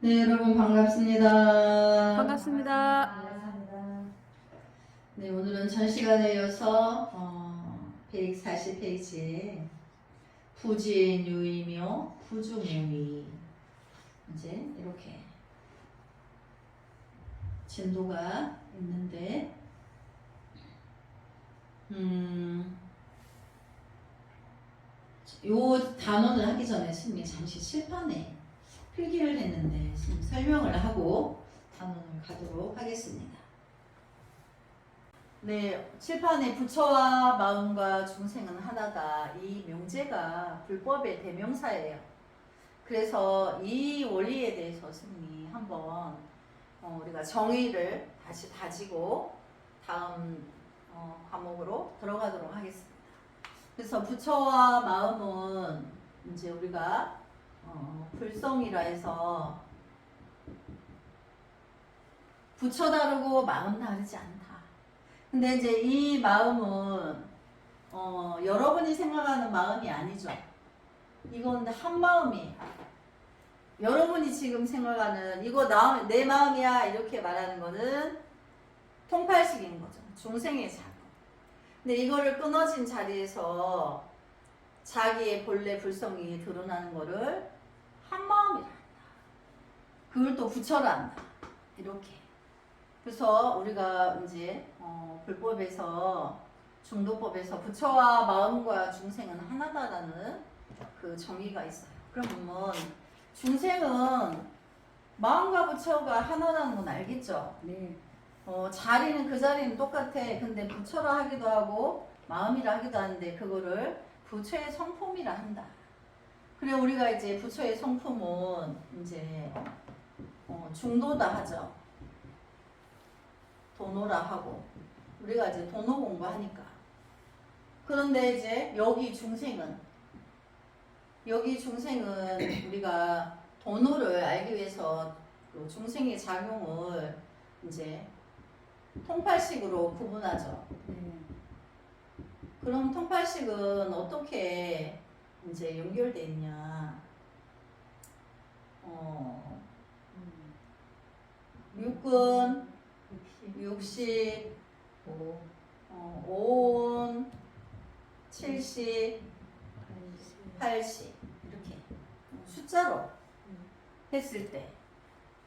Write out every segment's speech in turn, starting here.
네, 여러분 반갑습니다. 반갑습니다. 네, 오늘은 전 시간에 이어서 140페이지에 부진유이묘 부주무이 이제 이렇게 진도가 있는데 요 단원을 하기 전에 스님이 잠시 칠판에 필기를 했는데 스님 설명을 하고 단원을 가도록 하겠습니다. 네, 칠판에 부처와 마음과 중생은 하나다. 이 명제가 불법의 대명사예요. 그래서 이 원리에 대해서 스님이 한번 우리가 정의를 다시 다지고 다음 과목으로 들어가도록 하겠습니다. 그래서 부처와 마음은 이제 우리가 불성이라 해서 부처 다르고 마음 다르지 않다. 근데 이제 이 마음은 여러분이 생각하는 마음이 아니죠. 이건 한 마음이에요. 여러분이 지금 생각하는 이거 내 마음이야 이렇게 말하는 거는 통팔식인 거죠. 중생의 자금. 근데 이거를 끊어진 자리에서 자기의 본래 불성이 드러나는 거를 한 마음이라 한다. 그걸 또 부처라 한다. 이렇게. 그래서 우리가 이제 불법에서 중도법에서 부처와 마음과 중생은 하나다라는 그 정의가 있어요. 그러면 중생은 마음과 부처가 하나라는 건 알겠죠? 네. 자리는 그 자리는 똑같아. 근데 부처라 하기도 하고 마음이라 하기도 하는데 그거를 부처의 성품이라 한다. 그래 우리가 이제 부처의 성품은 이제 중도다 하죠. 도노라 하고 우리가 이제 도노 공부하니까. 그런데 이제 여기 중생은 우리가 도노를 알기 위해서 그 중생의 작용을 이제 통팔식으로 구분하죠. 그럼 통팔식은 어떻게 이제 연결돼 있냐? 육근, 육식, 오온, 70, 80 이렇게 숫자로 했을 때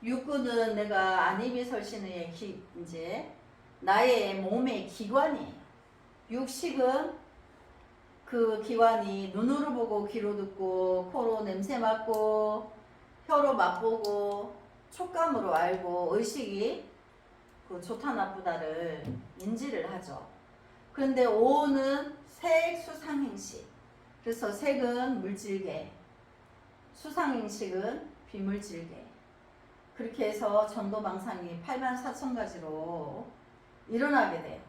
육근은 내가 안이비설신의 이제 나의 몸의 기관이에요. 육식은 그 기관이 눈으로 보고 귀로 듣고 코로 냄새 맡고 혀로 맛보고 촉감으로 알고 의식이 그 좋다 나쁘다를 인지를 하죠. 그런데 오는 색, 수상행식. 그래서 색은 물질계, 수상행식은 비물질계. 그렇게 해서 전도망상이 84,000가지로 일어나게 돼요.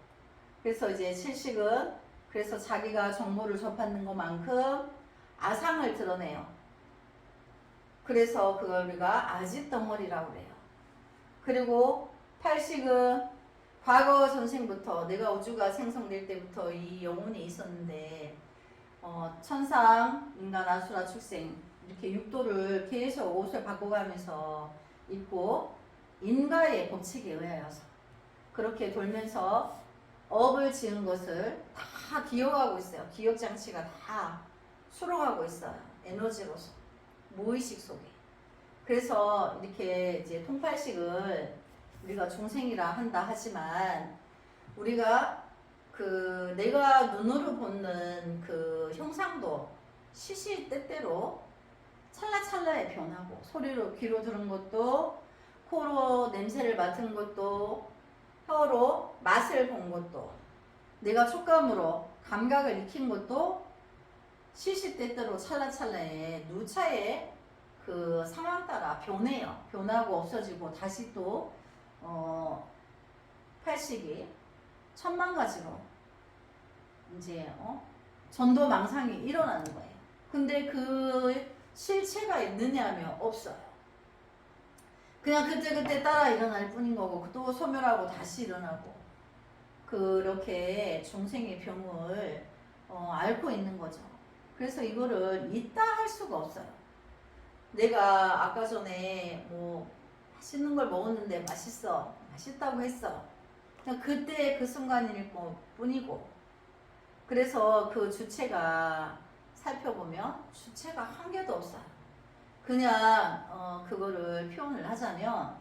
그래서 이제 칠식은 그래서 자기가 정보를 접하는 것만큼 아상을 드러내요. 그래서 그걸 우리가 아집덩어리라고 그래요. 그리고 팔식은 과거 전생부터 내가 우주가 생성될 때부터 이 영혼이 있었는데 천상, 인간, 아수라, 축생 이렇게 육도를 계속 옷을 바꿔가면서 있고 인과의 법칙에 의하여서 그렇게 돌면서 업을 지은 것을 다 기억하고 있어요. 기억장치가 다 수록하고 있어요. 에너지로서 무의식 속에. 그래서 이렇게 이제 통팔식을 우리가 중생이라 한다 하지만 우리가 그 내가 눈으로 보는 그 형상도 시시때때로 찰나찰나에 변하고 소리로 귀로 들은 것도 코로 냄새를 맡은 것도 혀로 맛을 본 것도 내가 촉감으로 감각을 익힌 것도 시시때때로 찰나찰나에 누차의 그 상황 따라 변해요. 변하고 없어지고 다시 또 팔식이 천만 가지로 이제 전도망상이 일어나는 거예요. 근데 그 실체가 있느냐 하면 없어요. 그냥 그때그때 따라 일어날 뿐인 거고 또 소멸하고 다시 일어나고 그렇게 중생의 병을 앓고 있는 거죠. 그래서 이거를 있다 할 수가 없어요. 내가 아까 전에 뭐 맛있는 걸 먹었는데 맛있다고 했어. 그냥 그때 그 순간일 뿐이고. 그래서 그 주체가 살펴보면 주체가 한 개도 없어요. 그냥 그거를 표현을 하자면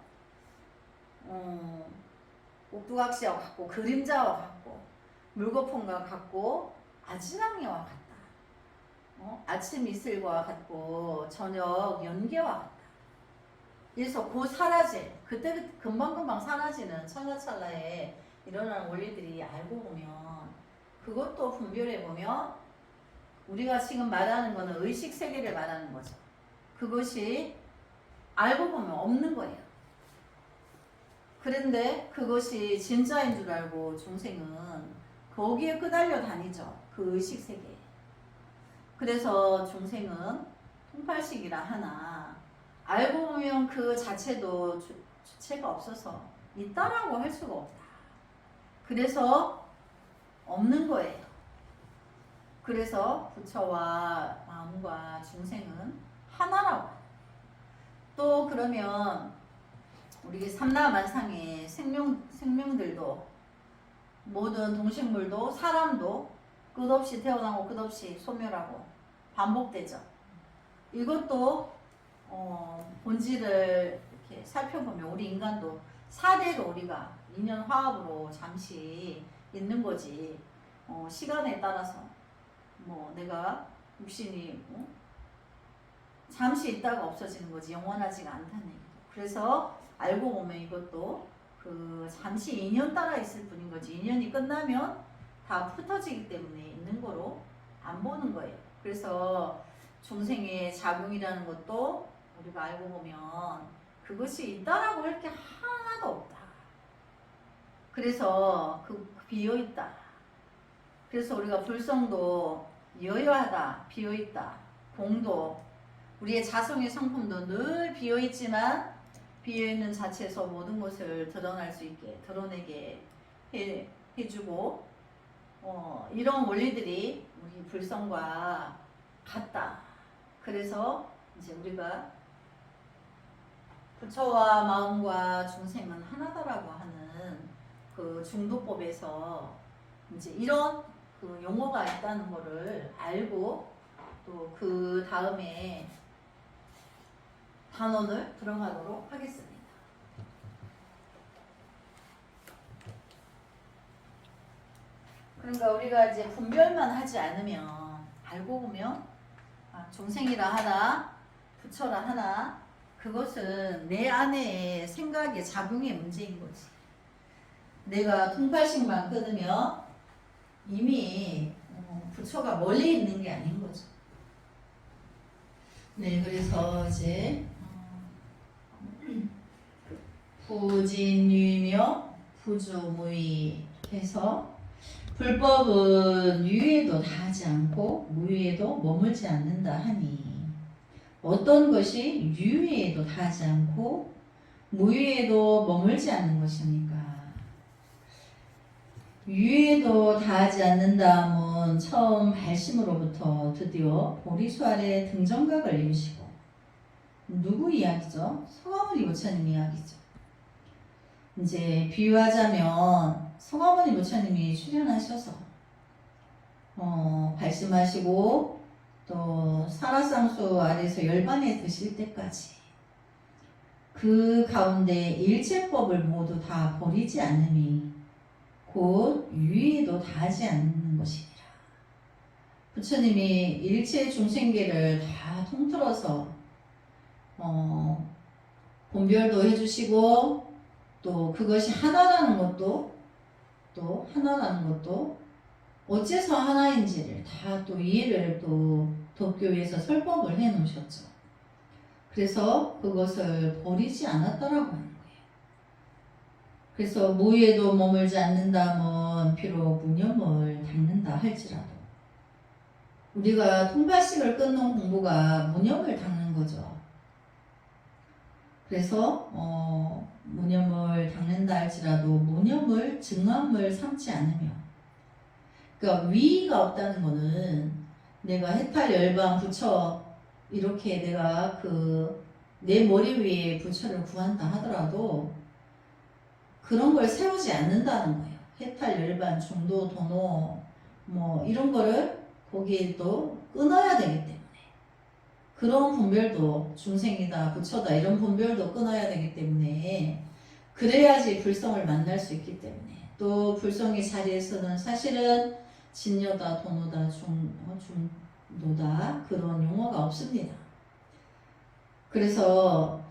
옥두각시와 같고 그림자와 같고 물거품과 같고 아지랑이와 같다. 아침 이슬과 같고 저녁 연기와 같다. 그래서 곧 사라질, 그때 금방금방 사라지는 찰나찰나에 일어나는 원리들이 알고 보면 그것도 분별해 보면 우리가 지금 말하는 거는 의식 세계를 말하는 거죠. 그것이 알고 보면 없는 거예요. 그런데 그것이 진짜인 줄 알고 중생은 거기에 끄달려 다니죠. 그 의식 세계에. 그래서 중생은 통팔식이라 하나 알고 보면 그 자체도 주체가 없어서 있다라고 할 수가 없다. 그래서 없는 거예요. 그래서 부처와 마음과 중생은 하나라고. 또 그러면 우리 삼라만상의 생명들도 모든 동식물도 사람도 끝없이 태어나고 끝없이 소멸하고 반복되죠. 이것도 본질을 이렇게 살펴보면 우리 인간도 사대로 우리가 인연 화합으로 잠시 있는 거지. 시간에 따라서 뭐 내가 육신이 잠시 있다가 없어지는 거지 영원하지가 않다는 얘기죠. 그래서 알고 보면 이것도 그 잠시 인연 따라 있을 뿐인 거지. 인연이 끝나면 다 흩어지기 때문에 있는 거로 안 보는 거예요. 그래서 중생의 자궁이라는 것도 우리가 알고 보면 그것이 있다라고 할 게 하나도 없다. 그래서 비어있다. 그래서 우리가 불성도 여여하다, 비어있다. 공도 우리의 자성의 성품도 늘 비어있지만 비어있는 자체에서 모든 것을 드러날 수 있게 드러내게 해주고 이런 원리들이 우리 불성과 같다. 그래서 이제 우리가 부처와 마음과 중생은 하나다라고 하는 그 중도법에서 이제 이런 그 용어가 있다는 거를 알고 또 그 다음에 단원을 들어가도록 하겠습니다. 그러니까 우리가 이제 분별만 하지 않으면 알고 보면 중생이라 하나 부처라 하나 그것은 내 안에 생각의 작용의 문제인 거지. 내가 통팔식만 끊으면 이미 부처가 멀리 있는 게 아닌 거죠. 네, 그래서 이제 부진유이며 부주무이 해서 불법은 유예도 다하지 않고 무예도 머물지 않는다 하니 어떤 것이 유예도 다하지 않고 무예도 머물지 않는 것입니까? 유예도 다하지 않는다 하면 처음 발심으로부터 드디어 보리수알의 등정각을 이루시고 누구 이야기죠? 성화무니 부처님 이야기죠. 이제 비유하자면 성화무니 부처님이 출연하셔서 발심하시고 또 사라쌍수 아래서 열반에 드실 때까지 그 가운데 일체법을 모두 다 버리지 않음이 곧 유의도 다하지 않는 것이니라. 부처님이 일체 중생계를 다 통틀어서 분별도 해주시고 또 그것이 하나라는 것도 어째서 하나인지를 다 또 이해를 또 도교에서 설법을 해 놓으셨죠. 그래서 그것을 버리지 않았더라고 하는 거예요. 그래서 무예도 머물지 않는다면 비록 무념을 닦는다 할지라도 우리가 통팔식을 끊는 공부가 무념을 닦는 거죠. 그래서 무념을 닦는다 할지라도 무념을 증함을 삼지 않으며 그러니까 위의가 없다는 거는 내가 해탈 열반 부처 이렇게 내가 내 머리 위에 부처를 구한다 하더라도 그런 걸 세우지 않는다는 거예요. 해탈, 열반, 중도, 도노 뭐 이런 거를 거기에 또 끊어야 되기 때문에 그런 분별도 중생이다, 부처다 이런 분별도 끊어야 되기 때문에 그래야지 불성을 만날 수 있기 때문에 또 불성의 자리에서는 사실은 진여다, 도노다, 중도다 그런 용어가 없습니다. 그래서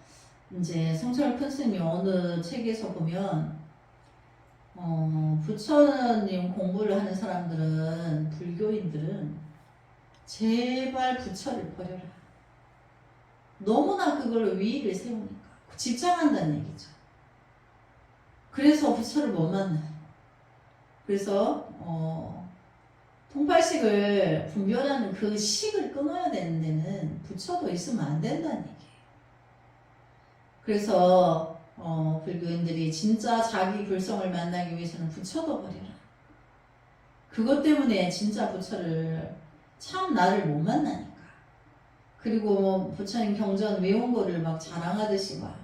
이제 성철 큰 스님이 어느 책에서 보면 부처님 공부를 하는 사람들은 불교인들은 제발 부처를 버려라. 너무나 그걸로 위의를 세우니까 집착한다는 얘기죠. 그래서 부처를 못 만나요. 그래서 통팔식을 분별하는 그 식을 끊어야 되는 데는 부처도 있으면 안 된다는 얘기예요. 그래서 불교인들이 진짜 자기 불성을 만나기 위해서는 부처도 버려라. 그것 때문에 진짜 부처를 참 나를 못 만나니까. 그리고 뭐 부처님 경전 외운 거를 막 자랑하듯이 막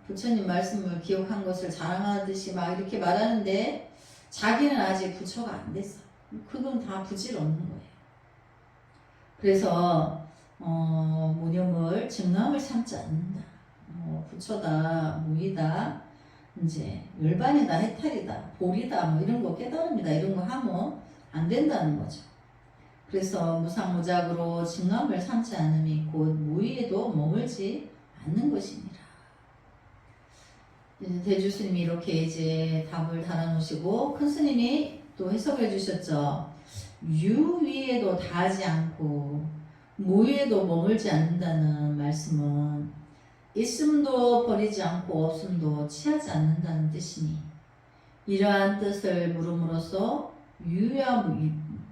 부처님 말씀을 기억한 것을 자랑하듯이 막 이렇게 말하는데 자기는 아직 부처가 안 됐어. 그건 다 부질없는 거예요. 그래서 무념을 증남을 삼지 않는다. 부처다, 무의다, 이제 열반이다, 해탈이다, 보리다, 뭐 이런 거 깨달음이다 이런 거 하면 안 된다는 거죠. 그래서 무상무작으로 증남을 삼지 않음이 곧 무의에도 머물지 않는 것입니다. 대주스님이 이렇게 이제 답을 달아놓으시고 큰 스님이 또 해석해 주셨죠. 유위에도 닿지 않고 무위에도 머물지 않는다는 말씀은 있음도 버리지 않고 없음도 취하지 않는다는 뜻이니 이러한 뜻을 물음으로써 유위와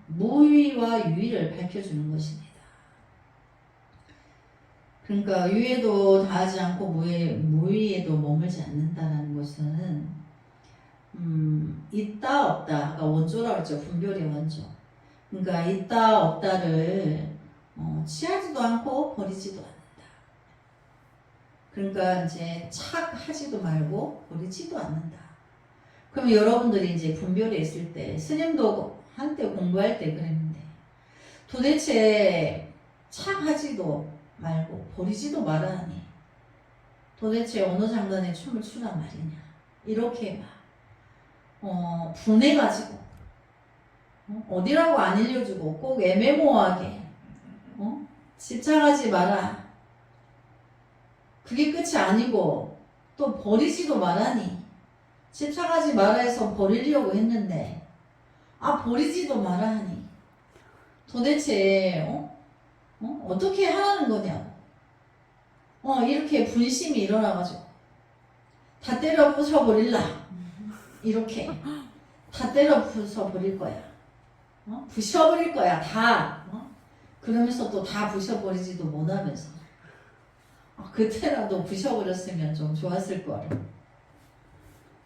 무위와 유위를 밝혀주는 것입니다. 그러니까 유위에도 닿지 않고 무위에도 머물지 않는다는 것은 있다 없다가 원조라고 그러죠. 분별의 원조. 그러니까 있다 없다를 취하지도 않고 버리지도 않는다. 그러니까 이제 착하지도 말고 버리지도 않는다. 그럼 여러분들이 이제 분별에 있을 때 스님도 한때 공부할 때 그랬는데 도대체 착하지도 말고 버리지도 말아니 도대체 어느 장단에 춤을 추란 말이냐 이렇게 막 분해가지고 어디라고 안 알려주고 꼭 애매모호하게 집착하지 마라. 그게 끝이 아니고 또 버리지도 말아니 집착하지 마라 해서 버리려고 했는데 버리지도 마라 하니 도대체 어떻게 하라는 거냐고 이렇게 분심이 일어나가지고 다 때려 부숴버릴라 이렇게 다 때려 부숴버릴 거야 부셔버릴 거야 다 그러면서 또 다 부셔버리지도 못하면서 그때라도 부셔버렸으면 좀 좋았을 거를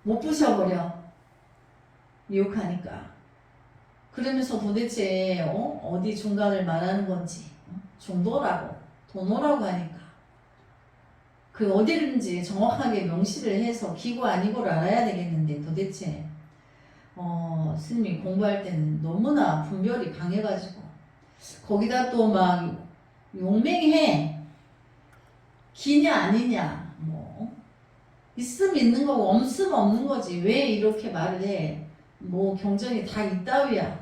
못 부셔버려 미혹하니까 그러면서 도대체 어디 중간을 말하는 건지 중도라고 도노라고 하니까 그 어디든지 정확하게 명시를 해서 기고 아니고를 알아야 되겠는데 도대체 스님이 공부할 때는 너무나 분별이 강해가지고 거기다 또 막 용맹해 기냐 아니냐 뭐 있으면 있는 거고 없으면 없는 거지 왜 이렇게 말을 해 뭐 경전이 다 이따위야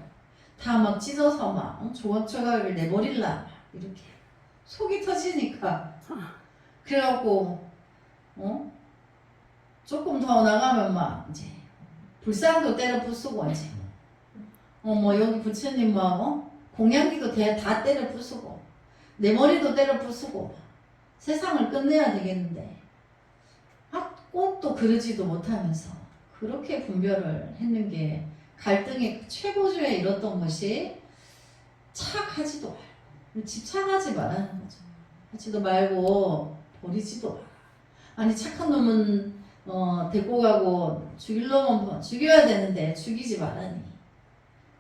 다 막 찢어서 막 조각조각을 내버릴라 이렇게 속이 터지니까 그래갖고 조금 더 나가면 막 이제 불상도 때려 부수고 이제 뭐 여기 부처님 막 공양기도 다 때려 부수고 내 머리도 때려 부수고 세상을 끝내야 되겠는데 꼭 또 그러지도 못하면서 그렇게 분별을 했는 게 갈등의 최고조에 이뤘던 것이 착하지도 말고 집착하지 말라는 거죠. 하지도 말고 버리지도 마라. 아니 착한 놈은 데리고 가고 죽일 놈은 죽여야 되는데 죽이지 말라니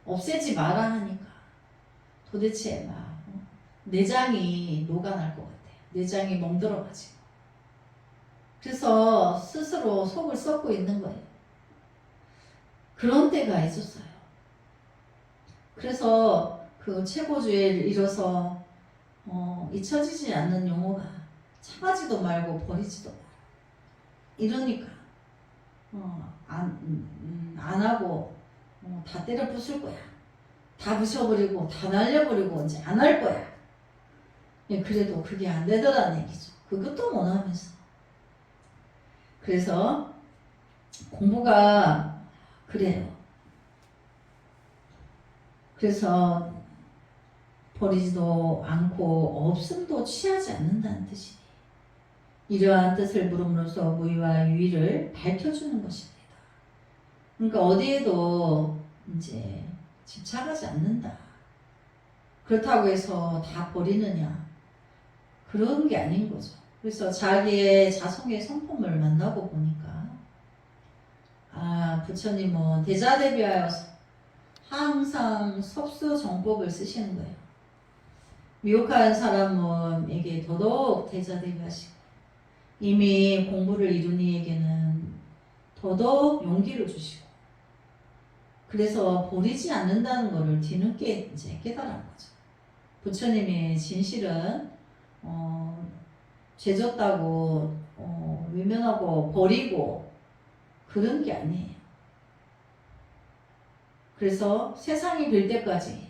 없애지 마라 하니까 도대체 막 내장이 녹아날 것 같아요. 내장이 멍들어가지고. 그래서 스스로 속을 썩고 있는 거예요. 그런 때가 있었어요. 그래서 그 최고주의를 잃어서 잊혀지지 않는 용어가 참하지도 말고 버리지도 마라. 이러니까 안 하고 다 때려 부술 거야. 다 부셔버리고 다 날려버리고 이제 안 할 거야. 그래도 그게 안 되더라는 얘기죠. 그것도 원하면서. 그래서 공부가 그래요. 그래서 버리지도 않고 없음도 취하지 않는다는 뜻이니 이러한 뜻을 물음으로써 무의와 유의를 밝혀주는 것입니다. 그러니까 어디에도 이제 집착하지 않는다. 그렇다고 해서 다 버리느냐? 그런 게 아닌 거죠. 그래서 자기의 자성의 성품을 만나고 보니까 부처님은 대자대비하여서 항상 섭수정법을 쓰시는 거예요. 미혹한 사람에게 더더욱 대자대비하시고 이미 공부를 이룬 이에게는 더더욱 용기를 주시고 그래서 버리지 않는다는 것을 뒤늦게 이제 깨달은 거죠. 부처님의 진실은 죄졌다고 외면하고 버리고 그런 게 아니에요. 그래서 세상이 빌 때까지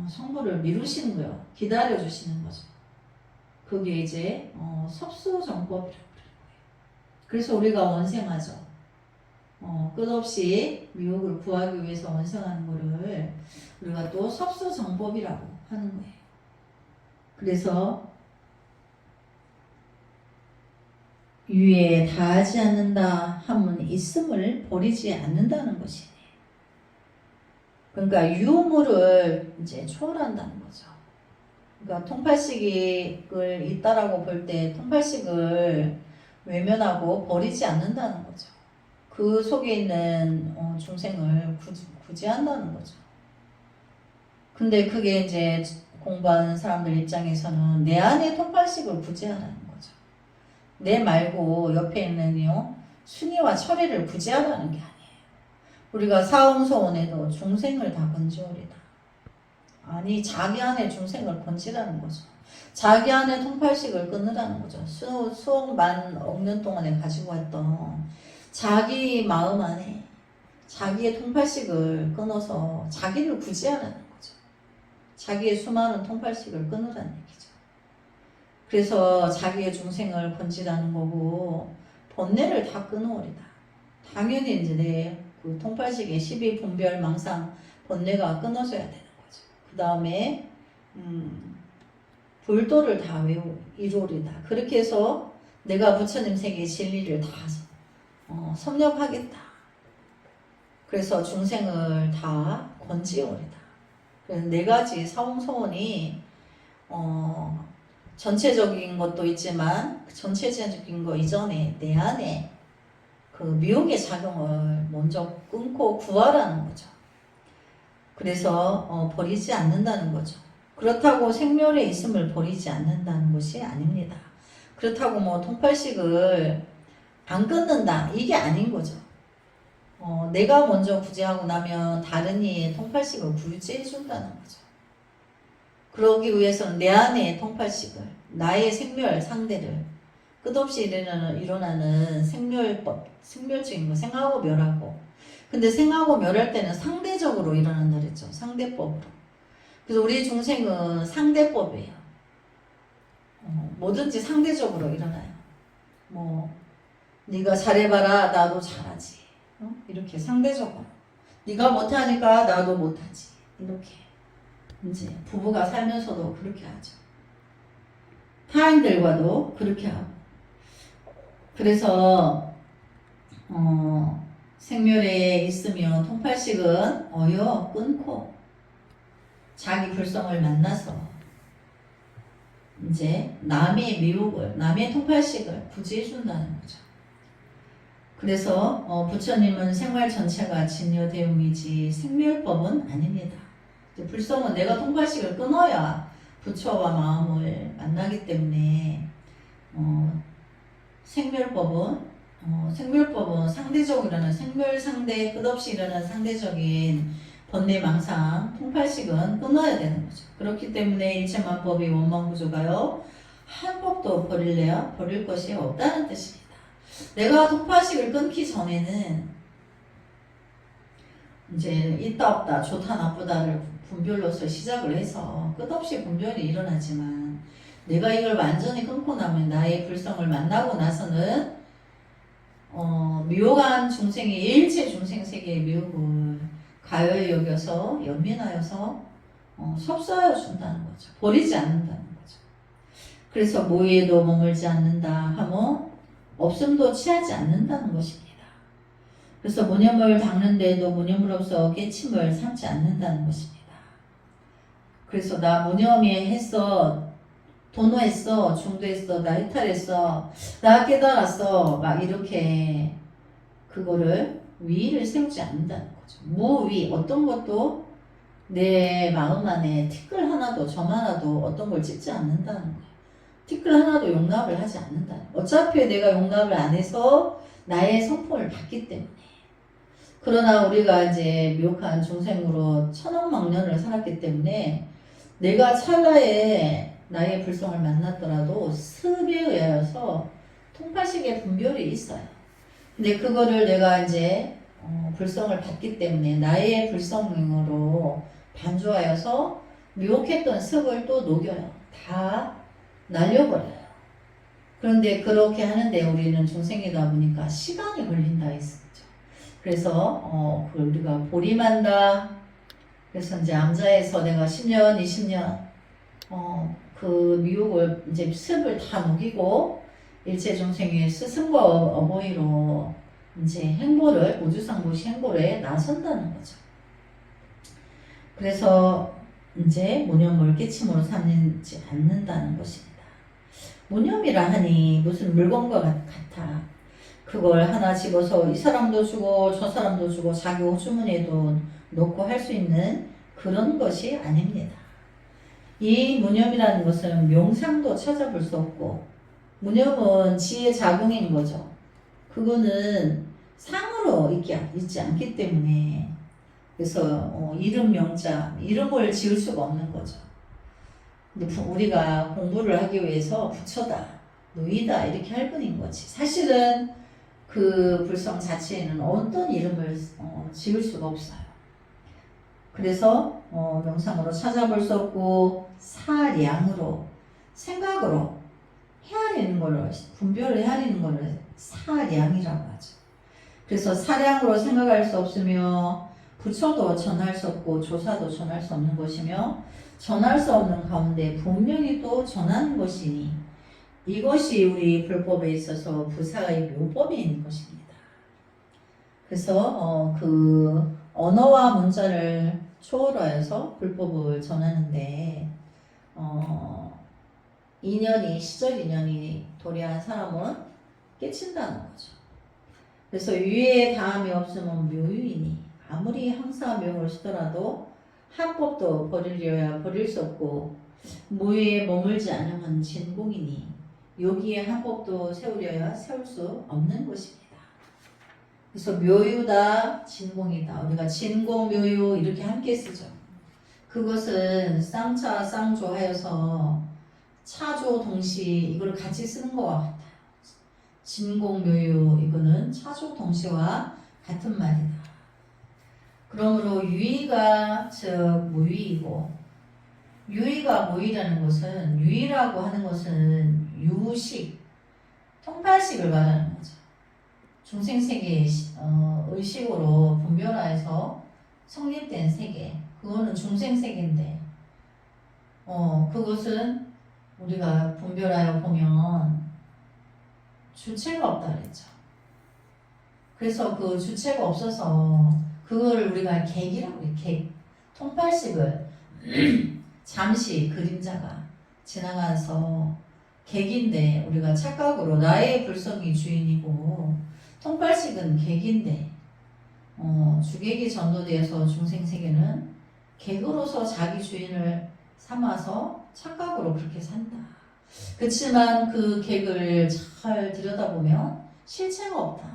성불을 미루시는 거예요. 기다려주시는 거죠. 그게 이제 섭수정법이라고 그러는 거예요. 그래서 우리가 원생하죠. 끝없이 미혹을 구하기 위해서 원생하는 거를 우리가 또 섭수정법이라고 하는 거예요. 그래서 유에 다하지 않는다 함은 있음을 버리지 않는다는 것이네. 그러니까 유물을 이제 초월한다는 거죠. 그러니까 통팔식을 있다라고 볼 때 통팔식을 외면하고 버리지 않는다는 거죠. 그 속에 있는 중생을 구제한다는 거죠. 근데 그게 이제 공부하는 사람들 입장에서는 내 안에 통팔식을 구제하라는 거죠. 내 말고 옆에 있는 순위와 처리를 구제하라는 게 아니에요. 우리가 사홍소원에도 중생을 다 건지오리다. 아니 자기 안에 중생을 건지라는 거죠. 자기 안에 통팔식을 끊으라는 거죠. 수억만 억년 동안에 가지고 왔던 자기 마음 안에 자기의 통팔식을 끊어서 자기를 구제하라는 거죠. 자기의 수많은 통팔식을 끊으라는 얘기죠. 그래서 자기의 중생을 건지라는 거고 번뇌를 다 끊어오리다. 당연히 이제 내 그 통팔식의 12분별 망상 번뇌가 끊어져야 되는 거죠. 그 다음에 불도를 다 이루리다. 그렇게 해서 내가 부처님 세계의 진리를 다 섭렵하겠다. 그래서 중생을 다 건지오리다. 그래서 네 가지 사홍소원이 전체적인 것도 있지만 전체적인 거 이전에 내 안에 그 미혹의 작용을 먼저 끊고 구하라는 거죠. 그래서 버리지 않는다는 거죠. 그렇다고 생멸에 있음을 버리지 않는다는 것이 아닙니다. 그렇다고 뭐 통팔식을 안 끊는다 이게 아닌 거죠. 내가 먼저 구제하고 나면 다른 이의 통팔식을 구제해 준다는 거죠. 그러기 위해서는 내 안의 통팔식을 나의 생멸 상대를 끝없이 일어나는 생멸적인 거 생하고 멸하고 근데 생하고 멸할 때는 상대적으로 일어난다 그랬죠. 상대법으로. 그래서 우리 중생은 상대법이에요. 뭐든지 상대적으로 일어나요. 뭐 네가 잘해봐라 나도 잘하지. 이렇게 상대적으로. 네가 못하니까 나도 못하지. 이렇게 이제 부부가 살면서도 그렇게 하죠. 타인들과도 그렇게 하고. 그래서 생멸에 있으면 통팔식은 끊고 자기 불성을 만나서 이제 남의 미혹을 남의 통팔식을 구제해 준다는 거죠. 그래서 부처님은 생활 전체가 진여대용이지 생멸법은 아닙니다. 불성은 내가 통팔식을 끊어야 부처와 마음을 만나기 때문에 생멸법은 상대적으로는 생멸상대 끝없이 일어나는 상대적인 번뇌망상 통팔식은 끊어야 되는 거죠. 그렇기 때문에 일체만법이 원망구조가요 한 법도 버릴래야 버릴 것이 없다는 뜻입니다. 내가 통팔식을 끊기 전에는 이제 있다 없다 좋다 나쁘다를 분별로서 시작을 해서 끝없이 분별이 일어나지만 내가 이걸 완전히 끊고 나면 나의 불성을 만나고 나서는 미혹한 중생의 일체 중생 세계의 미혹을 가요에 여겨서 연민하여서 섭사하여 준다는 거죠. 버리지 않는다는 거죠. 그래서 모의에도 머물지 않는다 하면 없음도 취하지 않는다는 것입니다. 그래서 무념을 닦는 데에도 무념으로서 깨침을 삼지 않는다는 것입니다. 그래서 나 무념이 했어, 도노했어, 중도했어, 나 해탈했어, 나 깨달았어 막 이렇게 그거를 위를 세우지 않는다는 거죠. 무위 어떤 것도 내 마음 안에 티끌 하나도 점 하나도 어떤 걸 찍지 않는다는 거예요. 티끌 하나도 용납을 하지 않는다는 거예요. 어차피 내가 용납을 안 해서 나의 성품을 받기 때문에. 그러나 우리가 이제 미혹한 중생으로 천억만 년을 살았기 때문에 내가 찰나에 나의 불성을 만났더라도 습에 의하여서 통팔식의 분별이 있어요. 근데 그거를 내가 이제 불성을 받기 때문에 나의 불성으로 반주하여서 미혹했던 습을 또 녹여요. 다 날려버려요. 그런데 그렇게 하는데 우리는 중생이다 보니까 시간이 걸린다 했었죠. 그래서 우리가 보림한다. 그래서 이제 암자에서 내가 10년, 20년 그 미혹을 이제 습을 다 녹이고 일체 중생의 스승과 어머니로 이제 행보를 우주상보시 행보에 나선다는 거죠. 그래서 이제 무념을 깨침으로 삼지 않는다는 것입니다. 무념이라 하니 무슨 물건과 같아. 그걸 하나 집어서 이 사람도 주고 저 사람도 주고 자기 호주머니에도 놓고 할 수 있는 그런 것이 아닙니다. 이 무념이라는 것은 명상도 찾아볼 수 없고 무념은 지혜 작용인 거죠. 그거는 상으로 있지 않기 때문에 그래서 이름 명자 이름을 지을 수가 없는 거죠. 근데 우리가 공부를 하기 위해서 부처다, 누이다 이렇게 할 뿐인 거지. 사실은 그 불성 자체에는 어떤 이름을 지을 수가 없어요. 그래서 명상으로 찾아볼 수 없고 사량으로 생각으로 헤아리는 거를 분별을 헤아리는 거를 사량이라고 하죠. 그래서 사량으로 생각할 수 없으며 부처도 전할 수 없고 조사도 전할 수 없는 것이며 전할 수 없는 가운데 분명히 또 전하는 것이니 이것이 우리 불법에 있어서 부사의 묘법인 것입니다. 그래서 그 언어와 문자를 초월하여서 불법을 전하는데 시절 인연이 도래한 사람은 깨친다는 거죠. 그래서 유의에 다함이 없으면 묘유이니 아무리 항사묘를 쓰더라도 한 법도 버리려야 버릴 수 없고 무유에 머물지 않으면 진공이니 여기에 한 법도 세우려야 세울 수 없는 것입니다. 그래서 묘유다 진공이다. 우리가 진공 묘유 이렇게 함께 쓰죠. 그것은 쌍차 쌍조 하여서 차조 동시 이걸 같이 쓰는 것과 같아요. 진공 묘유 이거는 차조 동시와 같은 말이다. 그러므로 유의가 즉 무의이고 유의가 무의라는 것은 유의라고 하는 것은 유식 통팔식을 말하는 거죠. 중생세계의 의식으로 분별하여서 성립된 세계 그거는 중생세계인데 그것은 우리가 분별하여 보면 주체가 없다 그랬죠. 그래서 그 주체가 없어서 그걸 우리가 객이라고 해. 객. 통팔식을 잠시 그림자가 지나가서 객인데 우리가 착각으로 나의 불성이 주인이고 통팔식은 객인데 주객이 전도되어서 중생세계는 객으로서 자기 주인을 삼아서 착각으로 그렇게 산다. 그렇지만 그 객을 잘 들여다보면 실체가 없다.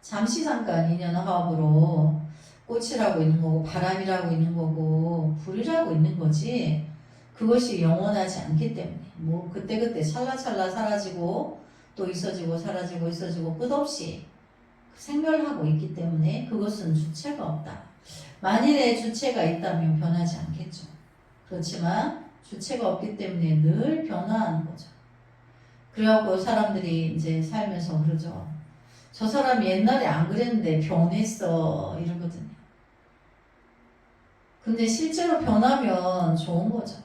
잠시 잠깐 인연화합으로 꽃이라고 있는 거고 바람이라고 있는 거고 불이라고 있는 거지 그것이 영원하지 않기 때문에 뭐 그때그때 찰나찰나 사라지고 또 있어지고 사라지고 있어지고 끝없이 생멸하고 있기 때문에 그것은 주체가 없다. 만일에 주체가 있다면 변하지 않겠죠. 그렇지만 주체가 없기 때문에 늘 변화하는 거죠. 그래갖고 사람들이 이제 살면서 그러죠. 저 사람이 옛날에 안 그랬는데 변했어 이러거든요. 근데 실제로 변하면 좋은 거죠.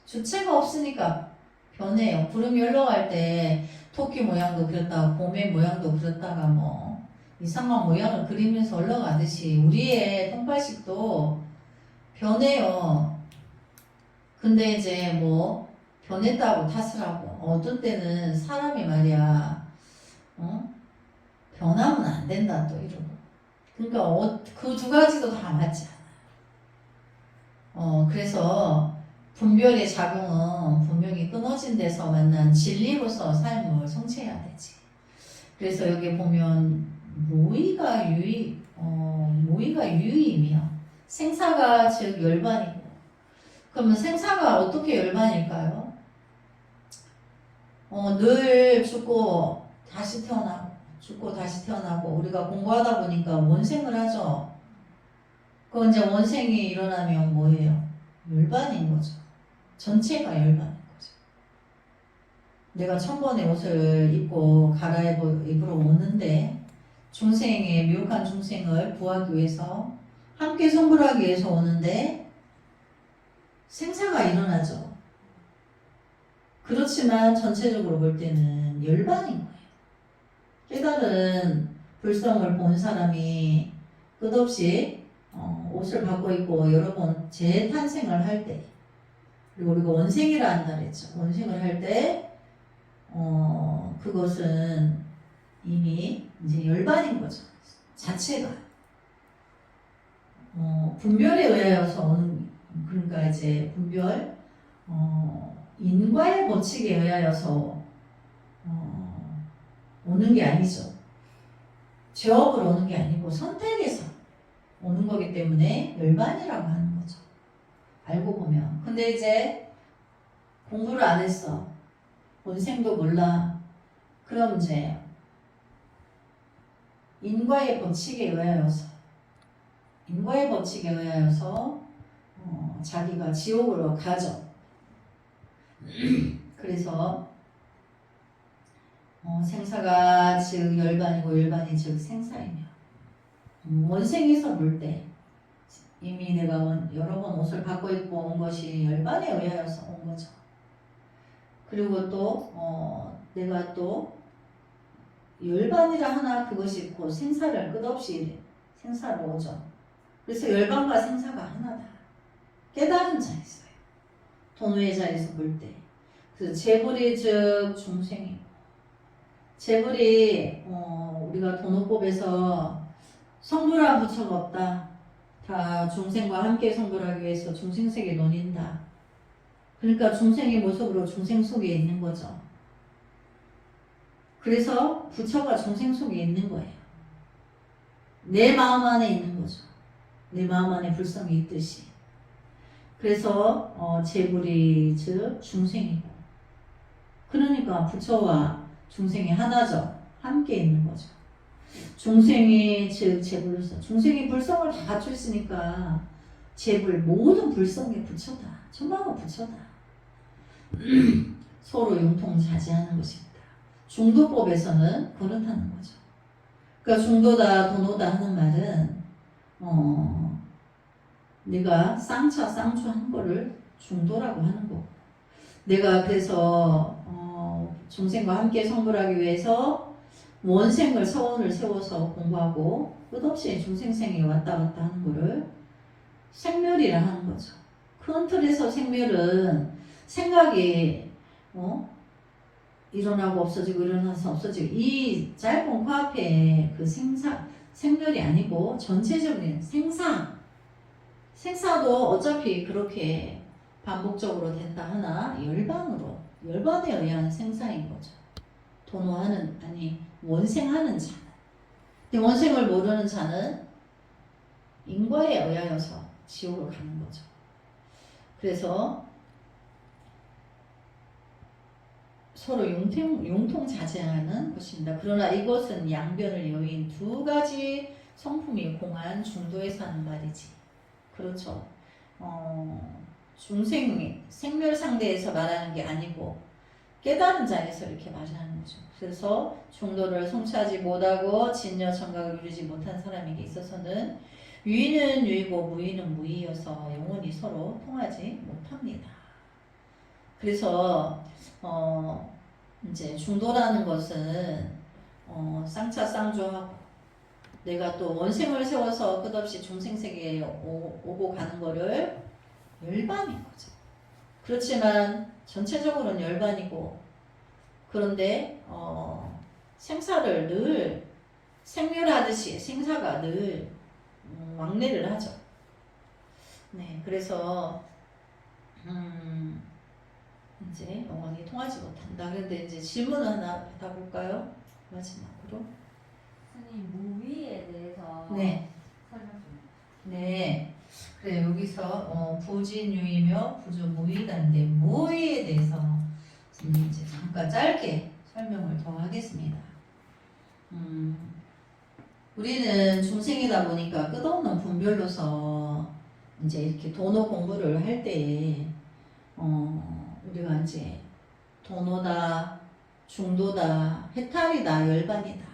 주체가 없으니까 변해요. 구름이 흘러갈 때 토끼 모양도 그렸다가 곰의 모양도 그렸다가 뭐 이상한 모양을 그리면서 흘러가듯이 우리의 통발식도 변해요. 근데 이제 뭐 변했다고 탓을 하고 어떤 때는 사람이 말이야 변하면 안 된다 또 이러고 그러니까 그 두 가지도 다 맞지 않아요. 그래서 분별의 작용은 분명히 끊어진 데서 만난 진리로서 삶을 성취해야 되지. 그래서 여기 보면 모의가 유의이며 생사가 즉 열반이고 그러면 생사가 어떻게 열반일까요? 늘 죽고 다시 태어나고 죽고 다시 태어나고 우리가 공부하다 보니까 원생을 하죠. 그 이제 원생이 일어나면 뭐예요? 열반인 거죠. 전체가 열반인 거죠. 내가 1000번의 옷을 입고 입으러 오는데 중생의 미혹한 중생을 구하기 위해서 함께 성불하기 위해서 오는데 생사가 일어나죠. 그렇지만 전체적으로 볼 때는 열반인 거예요. 깨달은 불성을 본 사람이 끝없이 옷을 바꿔 입고 여러 번 재탄생을 할 때, 그리고 우리가 원생이라 한다 그랬죠. 원생을 할 때, 그것은 이미 이제 열반인 거죠. 자체가. 분별에 의하여서 오는, 그러니까 이제 분별, 인과의 법칙에 의하여서, 오는 게 아니죠. 죄업으로 오는 게 아니고 선택에서 오는 거기 때문에 열반이라고 하는 거죠. 알고 보면. 근데 이제 공부를 안 했어. 원생도 몰라. 그럼 이제 인과의 법칙에 의하여서 자기가 지옥으로 가죠. 그래서 생사가 즉 열반이고 열반이 즉 생사이며 원생에서 볼 때 이미 내가 여러 번 옷을 바꿔 입고 온 것이 열반에 의하여서 온 거죠. 그리고 또 내가 또 열반이라 하나 그것이 곧 생사를 끝없이 생사로 오죠. 그래서 열반과 생사가 하나다. 깨달은 자에서요. 도노의 자에서 볼 때. 그래서 재불이 즉 중생이고 재불이 우리가 도노법에서 성불한 부처가 없다. 다 중생과 함께 성불하기 위해서 중생세계 논인다. 그러니까 중생의 모습으로 중생 속에 있는 거죠. 그래서 부처가 중생 속에 있는 거예요. 내 마음 안에 있는 거죠. 내 마음 안에 불성이 있듯이. 그래서 재불이 즉 중생이고 그러니까 부처와 중생이 하나죠. 함께 있는 거죠. 중생이 즉 재불로서 중생이 불성을 다 갖추 있으니까 재불 모든 불성의 부처다. 천만의 부처다. 서로 융통자제하는 것입니다. 중도법에서는 그렇다는 거죠. 그러니까 중도다 도노다 하는 말은 내가 쌍추한 거를 중도라고 하는 거고 내가 그래서 중생과 함께 성불하기 위해서 원생을 서원을 세워서 공부하고 끝없이 중생생에 왔다 갔다 하는 거를 생멸이라 하는 거죠. 큰 틀에서 생멸은 생각이 일어나고 없어지고 일어나서 없어지고 이 짧은 코앞에 그 생멸이 아니고 전체적인 생사도 어차피 그렇게 반복적으로 된다 하나 열반에 의한 생사인 거죠. 도노하는 아니 원생하는 자는. 근데 원생을 모르는 자는 인과에 의하여서 지옥을 가는 거죠. 그래서 서로 융통자제하는 것입니다. 그러나 이것은 양변을 여인 두 가지 성품이 공한 중도에서 하는 말이지. 그렇죠. 생멸 상대에서 말하는 게 아니고 깨달은 자에서 이렇게 말하는 거죠. 그래서 중도를 성취하지 못하고 진여 정각을 이루지 못한 사람에게 있어서는 유의는 유의고 무의는 무의여서 영원히 서로 통하지 못합니다. 그래서 이제 중도라는 것은 쌍차 쌍조하고 내가 또 원생을 세워서 끝없이 중생세계에 오고 가는 거를 열반인 거죠. 그렇지만 전체적으로는 열반이고 그런데 생사를 늘 생멸하듯이 생사가 늘 왕래를 하죠. 네, 그래서 이제 영원히 통하지 못한다. 그런데 이제 질문 하나 받아볼까요? 마지막으로. 선생님 무위에 대해서 네. 설명 좀. 네. 그래 여기서 부진유이며 부조무의다인데 무의에 대해서 이제 잠깐 짧게 설명을 더 하겠습니다. 우리는 중생이다 보니까 끝없는 분별로서 이제 이렇게 도노 공부를 할 때에 우리가 이제 도노다, 중도다, 해탈이다, 열반이다.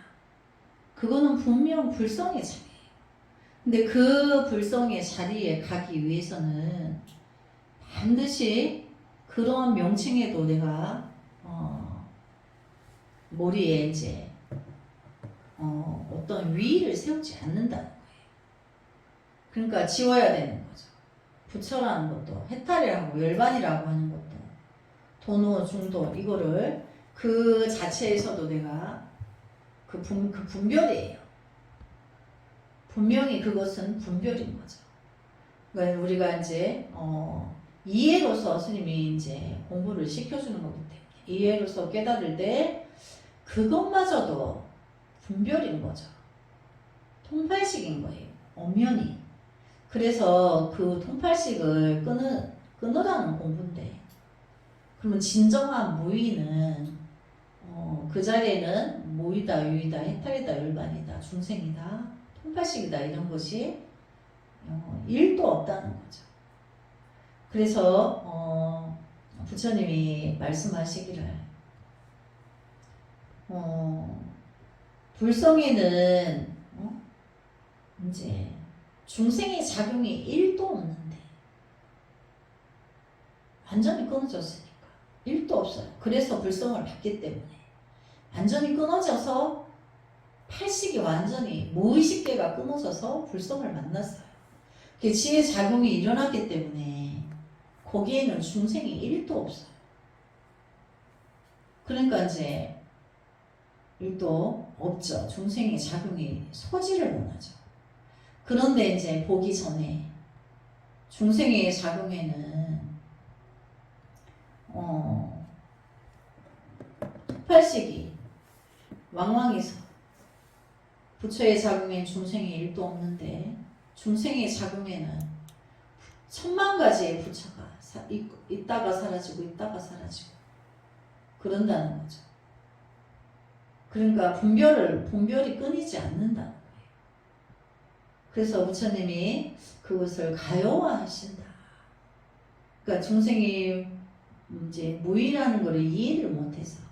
그거는 분명 불성의 자리예요. 근데 그 불성의 자리에 가기 위해서는 반드시 그런 명칭에도 내가 머리에 이제 어떤 위를 세우지 않는다는 거예요. 그러니까 지워야 되는 거죠. 부처라는 것도 해탈이라고 열반이라고 하는 것도 도노, 중도 이거를 그 자체에서도 내가 그 분별이에요. 분명히 그것은 분별인 거죠. 그러니까 우리가 이제 이해로서 스님이 이제 공부를 시켜주는 거기 때문에 이해로서 깨달을 때 그것마저도 분별인 거죠. 통팔식인 거예요. 엄연히. 그래서 그 통팔식을 끊으라는 공부인데 그러면 진정한 무의는 그 자리에는 무의다, 유의다, 해탈이다, 열반이다, 중생이다, 통팔식이다 이런 것이 1도 없다는 거죠. 그래서 부처님이 말씀하시기를 불성에는 이제 중생의 작용이 1도 없는데 완전히 끊어졌으니까 1도 없어요. 그래서 불성을 받기 때문에 완전히 끊어져서 팔식이 완전히 무의식계가 끊어져서 불성을 만났어요. 그 지혜 작용이 일어났기 때문에 거기에는 중생이 1도 없어요. 그러니까 이제 1도 없죠. 중생의 작용이 소지를 못하죠. 그런데 이제 보기 전에 중생의 작용에는 팔식이 왕왕해서 부처의 작용엔 중생이 1도 없는데 중생의 작용에는 천만 가지의 부처가 있다가 사라지고 있다가 사라지고 그런다는 거죠. 그러니까 분별이 끊이지 않는다는 거예요. 그래서 부처님이 그것을 가요화하신다. 그러니까 중생이 이제 무의라는 것을 이해를 못해서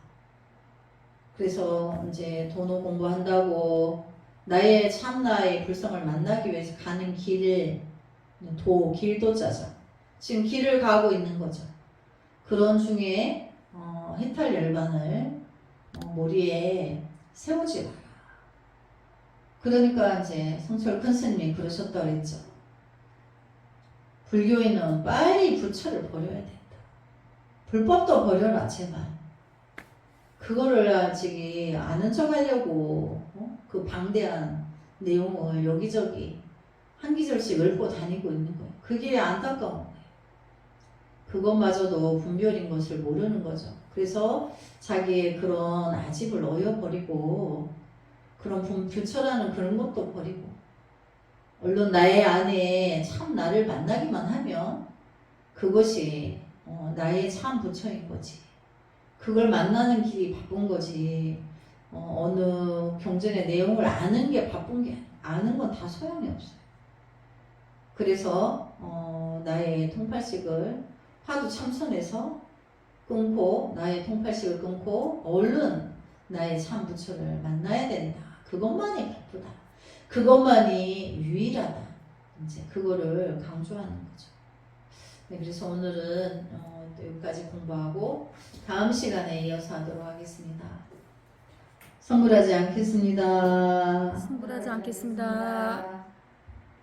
그래서 이제 도노 공부한다고 나의 참나의 불성을 만나기 위해서 가는 길을 길도자죠. 지금 길을 가고 있는 거죠. 그런 중에 해탈 열반을 머리에 세우지 마라. 그러니까 이제 성철 큰 스님이 그러셨다고 그랬죠. 불교인은 빨리 부처를 버려야 된다. 불법도 버려라 제발. 그거를 아직 아는 척 하려고 그 방대한 내용을 여기저기 한 기절씩 읊고 다니고 있는 거예요. 그게 안타까운 거예요. 그것마저도 분별인 것을 모르는 거죠. 그래서 자기의 그런 아집을 어여버리고 그런 부처라는 그런 것도 버리고 얼른 나의 안에 참 나를 만나기만 하면 그것이 나의 참 부처인 거지. 그걸 만나는 길이 바쁜 거지. 어느 경전의 내용을 아는 게 바쁜 게 아는 건 다 소용이 없어요. 그래서 나의 통팔식을 화두 참선에서 끊고 나의 통팔식을 끊고 얼른 나의 참 부처를 만나야 된다. 그것만이 바쁘다. 그것만이 유일하다. 이제 그거를 강조하는 거죠. 네, 그래서 오늘은 또 여기까지 공부하고 다음 시간에 이어서 하도록 하겠습니다. 선물하지 않겠습니다. 승불하지 않겠습니다.